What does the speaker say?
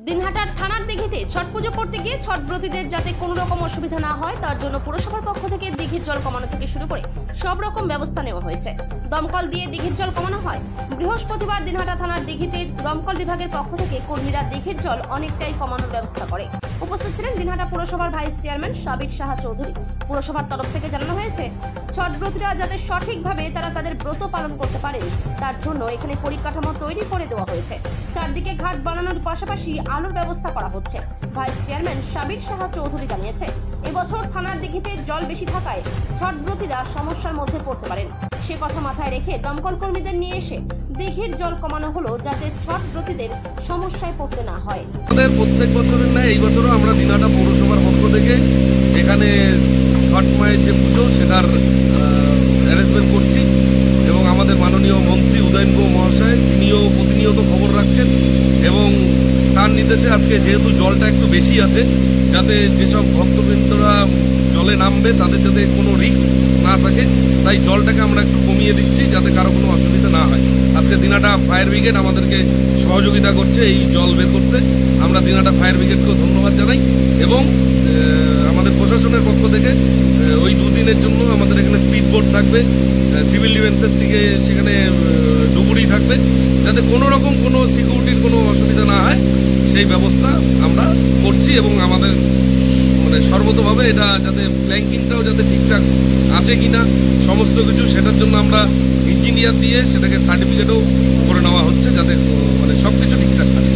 দিনহাটার থানার দিঘিতে ছট পুজো করতে গিয়ে ছটব্রতীদের যাতে কোনো রকম অসুবিধা না হয় তার জন্য পুরসভার পক্ষ থেকে দিঘির জল কমানো থেকে শুরু করে সব রকম ব্যবস্থা নেওয়া হয়েছে। দমকল দিয়ে দিঘির জল কমানো হয়। বৃহস্পতিবার দিনহাটা থানার দিঘিতে দমকল বিভাগের পক্ষ থেকে কর্মীরা দিঘির জল অনেকটাই কমানোর ব্যবস্থা করে। উপস্থিত ছিলেন দিনহাটা পুরসভার ভাইস চেয়ারম্যান সাবির সাহা চৌধুরী। পুরসভার তরফ থেকে জানানো হয়েছে ছটব্রতীরা যাতে সঠিকভাবে তারা তাদের ব্রত পালন করতে পারেন তার জন্য এখানে পরিকাঠামো তৈরি করে দেওয়া হয়েছে। চারদিকে ঘাট বানানোর পাশাপাশি আলোর ব্যবস্থা করা হচ্ছে। ভাইস চেয়ারম্যান সাবির সাহা চৌধুরী জানিয়েছে এবছর থানার দিঘিতে জল বেশি থাকায় ছটব্রতীরা সমস্যার মধ্যে পড়তে পারেন। সে কথা মাথায় রেখে দমকল কর্মীদের নিয়ে এসে দিঘির জল কমানো হলো যাতে ছটব্রতীদের সমস্যায় পড়তে না হয়। আমাদের প্রত্যেক বছরের ন্যায় এই বছরও আমরা দিনহাটা পৌরসভার পক্ষ থেকে এখানে ছট মায়ের যে পুজো সেটার অ্যারেঞ্জমেন্ট করছি এবং আমাদের মাননীয় মন্ত্রী উদয়ন গুহ মহাশয় তিনিও প্রতিনিয়ত খবর রাখছেন এবং তার নির্দেশে আজকে যেহেতু জলটা একটু বেশি আছে যাতে যেসব ভক্তবৃন্দরা জলে নামবে তাদের যাতে কোনো রিস্ক না থাকে তাই জলটাকে আমরা একটু কমিয়ে দিচ্ছি যাতে কারো কোনো অসুবিধা না হয়। আজকে দিনহাটা ফায়ার ব্রিগেড আমাদেরকে সহযোগিতা করছে এই জল বের করতে। আমরা দিনহাটা ফায়ার ব্রিগেডকেও ধন্যবাদ জানাই এবং আমাদের প্রশাসনের পক্ষ থেকে ওই দুদিনের জন্য আমাদের এখানে স্পিড বোট থাকবে, সিভিল ডিফেন্সের দিকে সেখানে ডুবুরি থাকবে যাতে কোনো রকম কোনো সিকিউরিটির কোনো অসুবিধা না হয় সেই ব্যবস্থা আমরা করছি এবং আমাদের মানে সর্বতভাবে এটা যাতে প্ল্যাঙ্কিংটাও যাতে ঠিকঠাক আছে কিনা সমস্ত কিছু সেটার জন্য আমরা ইঞ্জিনিয়ার দিয়ে সেটাকে সার্টিফিকেটও করে নেওয়া হচ্ছে যাতে মানে সব কিছু ঠিকঠাক থাকে।